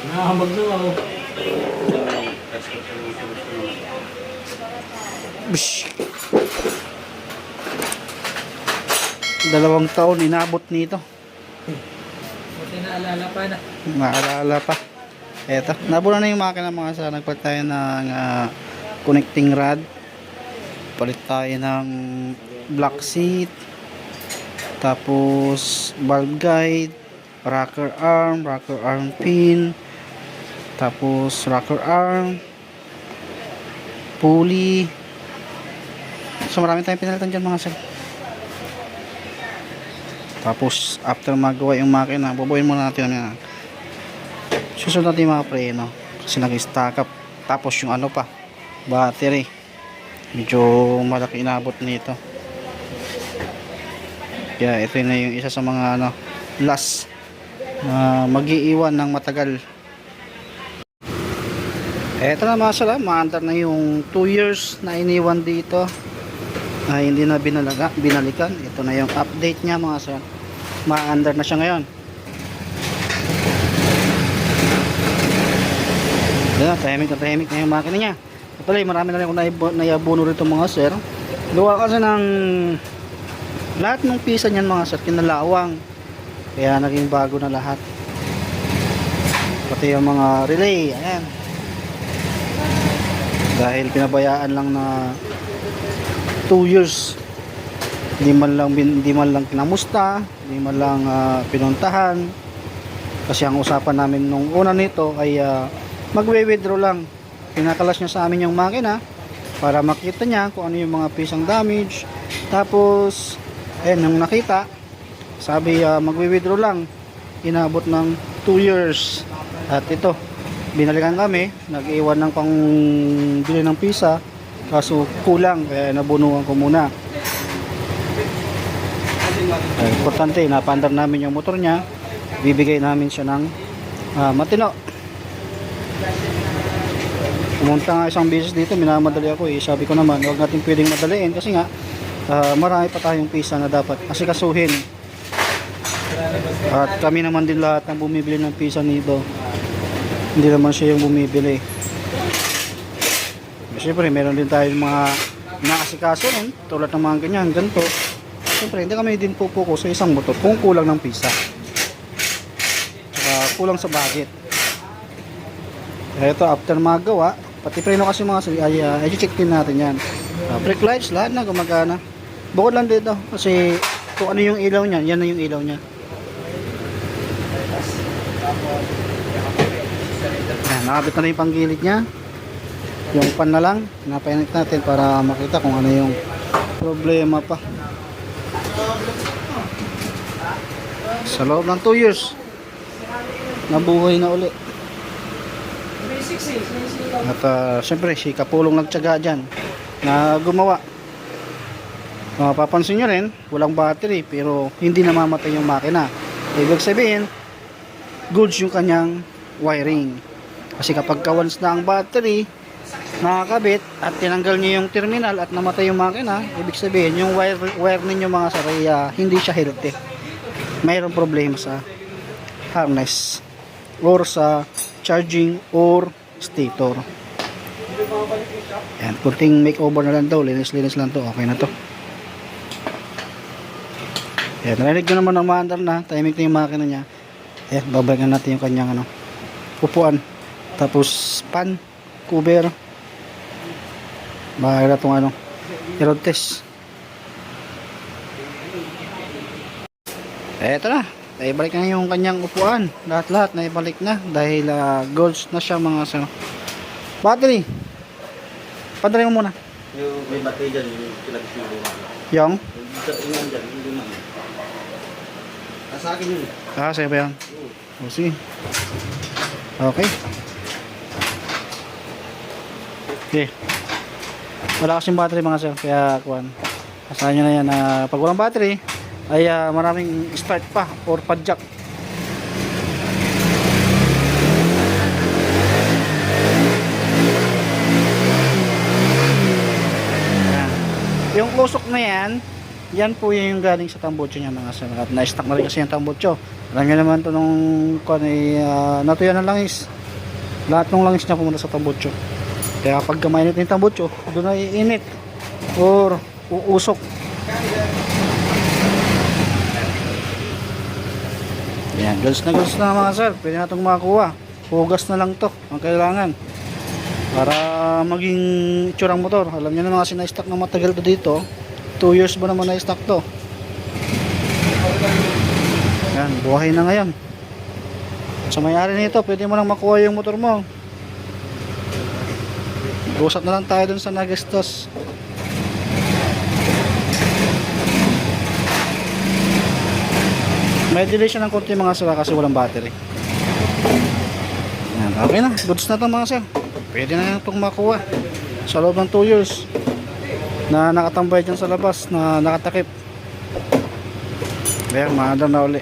Nakahamag na ako. Bish. 2 taon inabot nito. Buti naalala pa na. Maalala pa. Eto, nabula na yung makina mga sa nagpalit tayo ng connecting rod. Palit tayo ng black seat. Tapos valve guide, rocker arm pin. Tapos rocker arm, pulley. So marami tayong pinalitan dyan mga sir. Tapos after magawa yung makina, bubuin muna natin yan. Susunod natin yung mga preno kasi nag-stack up. Tapos yung ano pa, battery, medyo malaki inabot nito. Kaya ito na yung isa sa mga ano, last mag-iiwan ng matagal. Eto na mga sala, maandar na yung 2 years na iniwan dito ay hindi na binalikan. Ito na yung update niya mga sala, maandar na siya ngayon. Yan, tahimik na yung makina niya. Pala, marami na rin akong naiabuno rito mga sir. Gawa kasi ng lahat ng pisa niyan mga sir, kinalawang. Kaya naging bago na lahat. Pati yung mga relay, ayan. Dahil pinabayaan lang na 2 years. Hindi man lang kinamusta, hindi man lang pinuntahan. Kasi ang usapan namin nung una nito ay magwe-withdraw lang. Pinakalas niya sa amin yung makina para makita niya kung ano yung mga pisang damage. Tapos ayun, nung nakita, sabi magwe-withdraw lang. Inabot ng 2 years. At ito, binalikan kami, nag-iwan ng pang bili ng pisa, kaso kulang, kaya nabunuan ko muna. Importante, napandar namin yung motor niya, bibigay namin siya ng matino. Pumunta nga isang beses dito, minamadali ako eh. Sabi ko naman, huwag natin pwedeng madaliin kasi nga marami pa tayong pisa na dapat asikasuhin. At kami naman din lahat ng bumibili ng pisa nito. Hindi naman siya yung bumibili. Siyempre, meron din tayong mga naasikaso rin, tulad ng mga ganyan, ganito. Siyempre, hindi kami din pupuko sa isang motor kung kulang ng pisa. Kulang sa budget. Ito, after magawa, pati preno kasi mga ay check din natin yan. Brake lights, lahat na gumagana. Bukod lang dito, kasi kung ano yung ilaw niya, yan na yung ilaw niya. Ayan, nakabit na rin yung panggilid niya. Yung pan na lang, napainit natin para makita kung ano yung problema pa. Sa loob ng 2 years, nabuhay na uli. At syempre si Kapulong nagtyaga dyan na gumawa. Papansin nyo rin, walang battery pero hindi namamatay yung makina. Ibig sabihin, goods yung kanyang wiring. Kasi kapag once na ang battery nakakabit at tinanggal nyo yung terminal at namatay yung makina, ibig sabihin yung wire ninyo mga saray, hindi siya healthy. Mayroong problema sa harness or sa charging or stator. Ayan, kunting makeover na lang daw, linis lang to, okay na to. Ayan, narinig nyo naman ang maandar na, timing na yung makina nya. Ayan, babalikan natin yung kanyang upuan, tapos pan, cover, bahala itong road test. Eto na, naibalik na yung kanyang upuan, lahat naibalik na dahil golds na siya mga sano. Battery, padalhin mo muna yung may battery dyan, yung pinag-silo yung yung dyan, hindi naman sa akin yun sa'yo ba yan? O sige, okay. Okay, wala kasing battery mga sir, kaya kuhan, asahan nyo na yan na pag walang battery ay maraming start pa or padjak. Yung usok na yan Yan po yung galing sa tambocho niya mga sir. At na-stock na rin kasi yung tambocho. Alam niyo naman to nung kung natuyan ng langis. Lahat ng langis niya pumunta sa tambocho. Kaya pag mainit yung tambocho, doon na iinit or uusok. Yan, girls na mga sir. Pwede na itong makakuha. Hugas na lang to ang kailangan para maging itsurang motor. Alam niyo na mga sina-stock na matagal to dito. 2 years ba naman na-stock to. Yan, buhay na ngayon. Sa may-ari nito, pwede mo lang makuha yung motor mo. Usap na lang tayo dun sa nagastos. May delay siya ng konti mga sir kasi walang battery. Yan, okay na, goods na to mga sir. Pwede na yan itong makuha sa loob ng 2 years na nakatambay dyan sa labas na nakatakip. Ayan, maandar na uli.